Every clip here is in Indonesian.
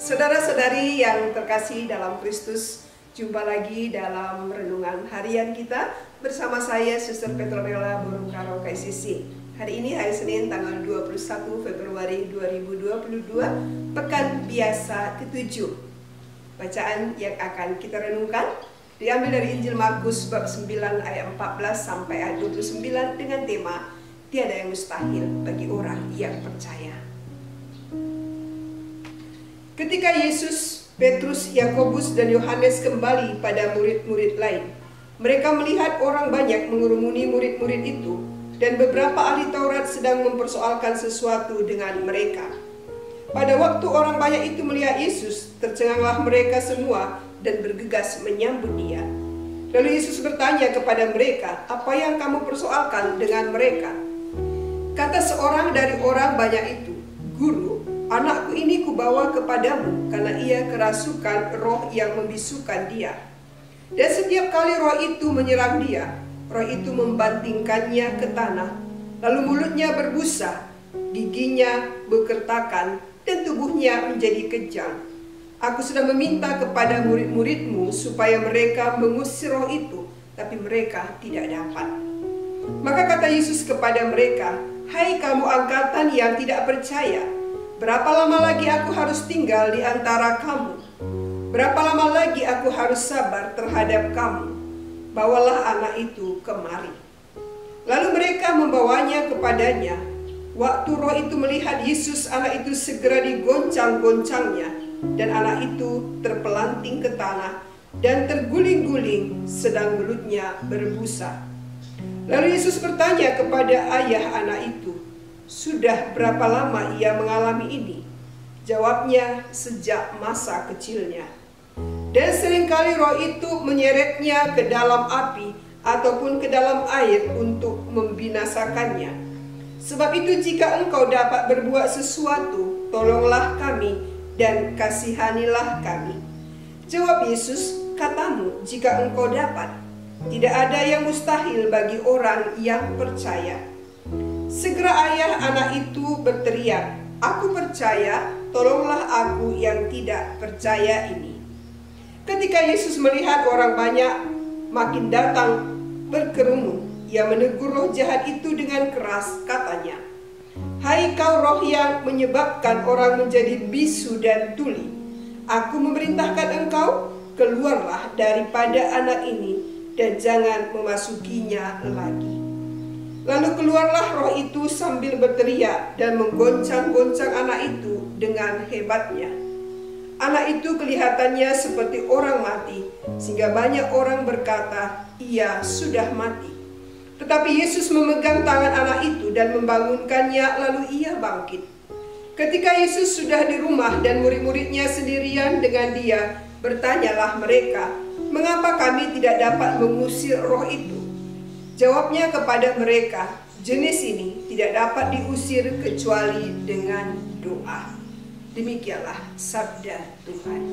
Saudara-saudari yang terkasih dalam Kristus, jumpa lagi dalam renungan harian kita bersama saya, Suster Petronella Borongkaro KCC. Hari ini hari Senin tanggal 21 Februari 2022, Pekan Biasa ke-7. Bacaan yang akan kita renungkan diambil dari Injil Markus bab 9 ayat 14 sampai ayat 29 dengan tema Tiada yang mustahil bagi orang yang percaya. Ketika Yesus, Petrus, Yakobus, dan Yohanes kembali pada murid-murid lain, mereka melihat orang banyak mengurumuni murid-murid itu, dan beberapa ahli Taurat sedang mempersoalkan sesuatu dengan mereka. Pada waktu orang banyak itu melihat Yesus, tercenganglah mereka semua dan bergegas menyambut Dia. Lalu Yesus bertanya kepada mereka, "Apa yang kamu persoalkan dengan mereka?" Kata seorang dari orang banyak itu, "Guru, anakku ini kubawa kepadamu karena ia kerasukan roh yang membisukan dia. Dan setiap kali roh itu menyerang dia, roh itu membantingkannya ke tanah. Lalu mulutnya berbusa, giginya berkertakan, dan tubuhnya menjadi kejang. Aku sudah meminta kepada murid-muridmu supaya mereka mengusir roh itu, tapi mereka tidak dapat." Maka kata Yesus kepada mereka, "Hai kamu angkatan yang tidak percaya, berapa lama lagi aku harus tinggal di antara kamu? Berapa lama lagi aku harus sabar terhadap kamu? Bawalah anak itu kemari." Lalu mereka membawanya kepadanya. Waktu roh itu melihat Yesus, anak itu segera digoncang-goncangnya, dan anak itu terpelanting ke tanah dan terguling-guling sedang mulutnya berbusa. Lalu Yesus bertanya kepada ayah anak itu, "Sudah berapa lama ia mengalami ini?" Jawabnya, "Sejak masa kecilnya. Dan seringkali roh itu menyeretnya ke dalam api ataupun ke dalam air untuk membinasakannya. Sebab itu jika engkau dapat berbuat sesuatu, tolonglah kami dan kasihanilah kami." Jawab Yesus, "Katamu, jika engkau dapat. Tidak ada yang mustahil bagi orang yang percaya." Segera ayah anak itu berteriak, "Aku percaya, tolonglah aku yang tidak percaya ini." Ketika Yesus melihat orang banyak makin datang berkerumun, Ia menegur roh jahat itu dengan keras, katanya, "Hai kau roh yang menyebabkan orang menjadi bisu dan tuli, aku memerintahkan engkau, keluarlah daripada anak ini dan jangan memasukinya lagi." Lalu keluarlah roh itu sambil berteriak dan menggoncang-goncang anak itu dengan hebatnya. Anak itu kelihatannya seperti orang mati, sehingga banyak orang berkata, "Ia sudah mati." Tetapi Yesus memegang tangan anak itu dan membangunkannya, lalu ia bangkit. Ketika Yesus sudah di rumah dan murid-muridnya sendirian dengan Dia, bertanyalah mereka, "Mengapa kami tidak dapat mengusir roh itu?" Jawabnya kepada mereka, "Jenis ini tidak dapat diusir kecuali dengan doa." Demikianlah sabda Tuhan.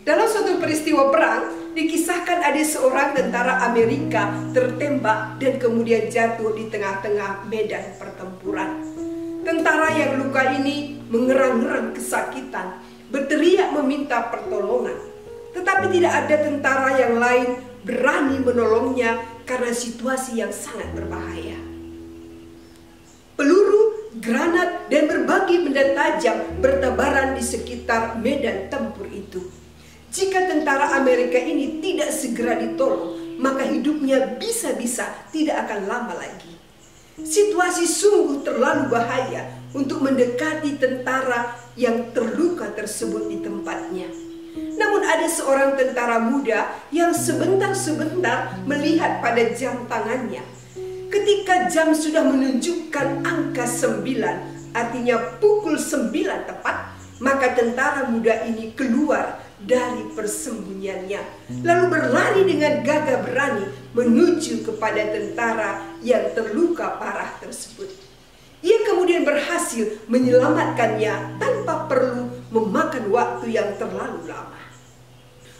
Dalam suatu peristiwa perang, dikisahkan ada seorang tentara Amerika tertembak dan kemudian jatuh di tengah-tengah medan pertempuran. Tentara yang luka ini mengerang-ngerang kesakitan, berteriak meminta pertolongan. Tetapi tidak ada tentara yang lain berani menolongnya karena situasi yang sangat berbahaya. Peluru, granat, dan berbagai benda tajam bertebaran di sekitar medan tempur itu. Jika tentara Amerika ini tidak segera ditolong, maka hidupnya bisa-bisa tidak akan lama lagi. Situasi sungguh terlalu bahaya untuk mendekati tentara yang terluka tersebut di tempatnya. Namun ada seorang tentara muda yang sebentar-sebentar melihat pada jam tangannya. Ketika jam sudah menunjukkan angka 9, artinya pukul 9 tepat, maka tentara muda ini keluar dari persembunyiannya, lalu berlari dengan gagah berani menuju kepada tentara yang terluka parah tersebut. Ia kemudian berhasil menyelamatkannya tanpa perlu memakan waktu yang terlalu lama.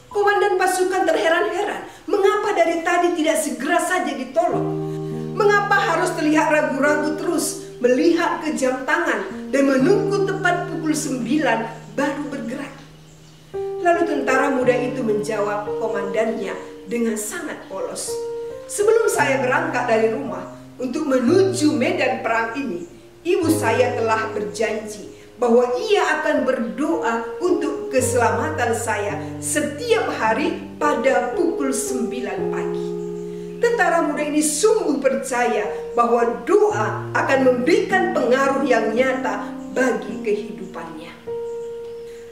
Komandan pasukan terheran-heran, mengapa dari tadi tidak segera saja ditolong? Mengapa harus terlihat ragu-ragu terus melihat ke jam tangan dan menunggu tepat pukul 9 baru menjawab komandannya dengan sangat polos. Sebelum saya berangkat dari rumah untuk menuju medan perang ini, ibu saya telah berjanji bahwa ia akan berdoa untuk keselamatan saya setiap hari pada pukul 9 pagi. Tentara muda ini sungguh percaya bahwa doa akan memberikan pengaruh yang nyata bagi kehidupannya.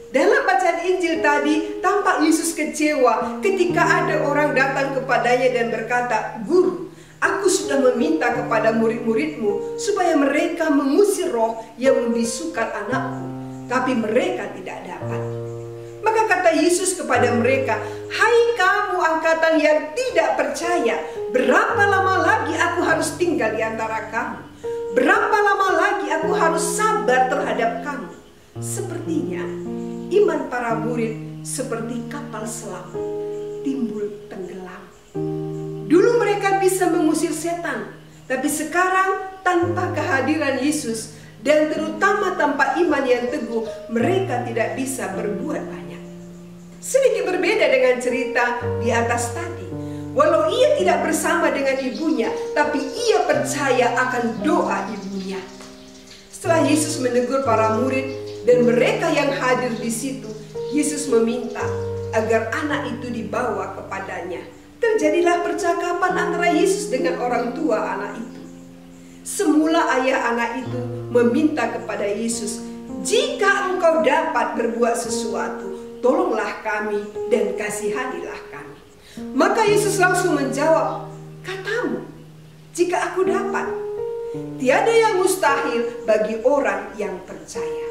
Dalam bacaan Injil tadi, tampak Yesus kecewa ketika ada orang datang kepadanya dan berkata, "Guru, aku sudah meminta kepada murid-muridmu supaya mereka mengusir roh yang membisukan anakku, tapi mereka tidak dapat." Maka kata Yesus kepada mereka, "Hai kamu angkatan yang tidak percaya, berapa lama lagi aku harus tinggal di antara kamu? Berapa lama lagi aku harus sabar terhadap kamu?" Sepertinya iman para murid seperti kapal selam, timbul tenggelam. Dulu mereka bisa mengusir setan, tapi sekarang tanpa kehadiran Yesus dan terutama tanpa iman yang teguh, mereka tidak bisa berbuat banyak. Sedikit berbeda dengan cerita di atas tadi. Walau ia tidak bersama dengan ibunya, tapi ia percaya akan doa ibunya. Setelah Yesus menegur para murid dan mereka yang hadir di situ, Yesus meminta agar anak itu dibawa kepadanya. Terjadilah percakapan antara Yesus dengan orang tua anak itu. Semula ayah anak itu meminta kepada Yesus, "Jika engkau dapat berbuat sesuatu, tolonglah kami dan kasihanilah kami." Maka Yesus langsung menjawab, "Katamu, jika aku dapat, tiada yang mustahil bagi orang yang percaya."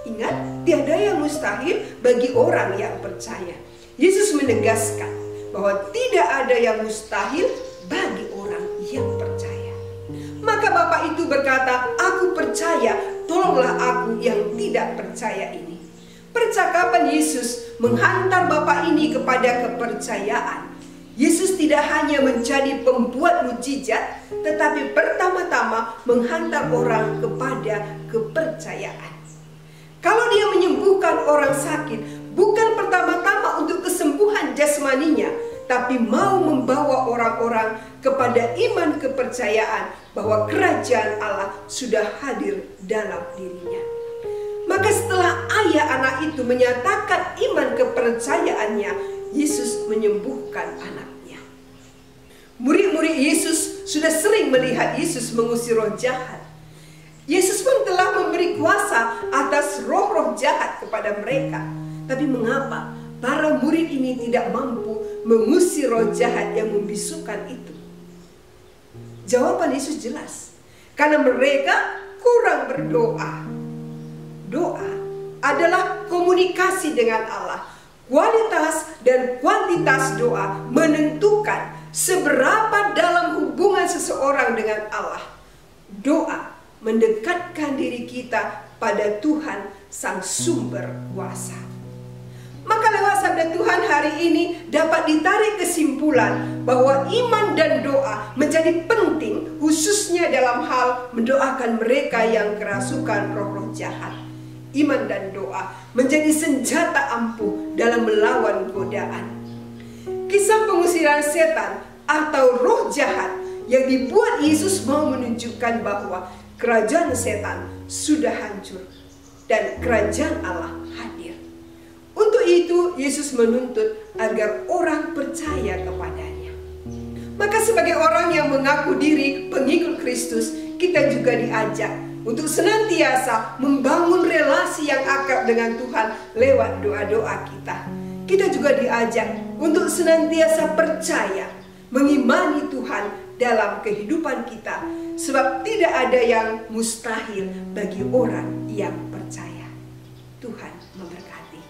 Ingat, tiada yang mustahil bagi orang yang percaya. Yesus menegaskan bahwa tidak ada yang mustahil bagi orang yang percaya. Maka bapak itu berkata, "Aku percaya, tolonglah aku yang tidak percaya ini." Percakapan Yesus menghantar bapak ini kepada kepercayaan. Yesus tidak hanya menjadi pembuat mukjizat, tetapi pertama-tama menghantar orang kepada kepercayaan. Kalau dia menyembuhkan orang sakit, bukan pertama-tama untuk kesembuhan jasmaninya, tapi mau membawa orang-orang kepada iman kepercayaan bahwa kerajaan Allah sudah hadir dalam dirinya. Maka setelah ayah anak itu menyatakan iman kepercayaannya, Yesus menyembuhkan anaknya. Murid-murid Yesus sudah sering melihat Yesus mengusir roh jahat. Yesus pun telah memberi kuasa atas roh-roh jahat kepada mereka. Tapi mengapa para murid ini tidak mampu mengusir roh jahat yang membisukan itu? Jawaban Yesus jelas. Karena mereka kurang berdoa. Doa adalah komunikasi dengan Allah. Kualitas dan kuantitas doa menentukan seberapa dalam hubungan seseorang dengan Allah. Doa mendekatkan diri kita pada Tuhan sang sumber kuasa. Maka lewat sabda Tuhan hari ini dapat ditarik kesimpulan bahwa iman dan doa menjadi penting, khususnya dalam hal mendoakan mereka yang kerasukan roh-roh jahat. Iman dan doa menjadi senjata ampuh dalam melawan godaan. Kisah pengusiran setan atau roh jahat yang dibuat Yesus mau menunjukkan bahwa kerajaan setan sudah hancur dan kerajaan Allah hadir. Untuk itu Yesus menuntut agar orang percaya kepadanya. Maka sebagai orang yang mengaku diri pengikut Kristus, kita juga diajak untuk senantiasa membangun relasi yang akrab dengan Tuhan lewat doa-doa kita. Kita juga diajak untuk senantiasa percaya, mengimani Tuhan dalam kehidupan kita, sebab tidak ada yang mustahil bagi orang yang percaya. Tuhan memberkati.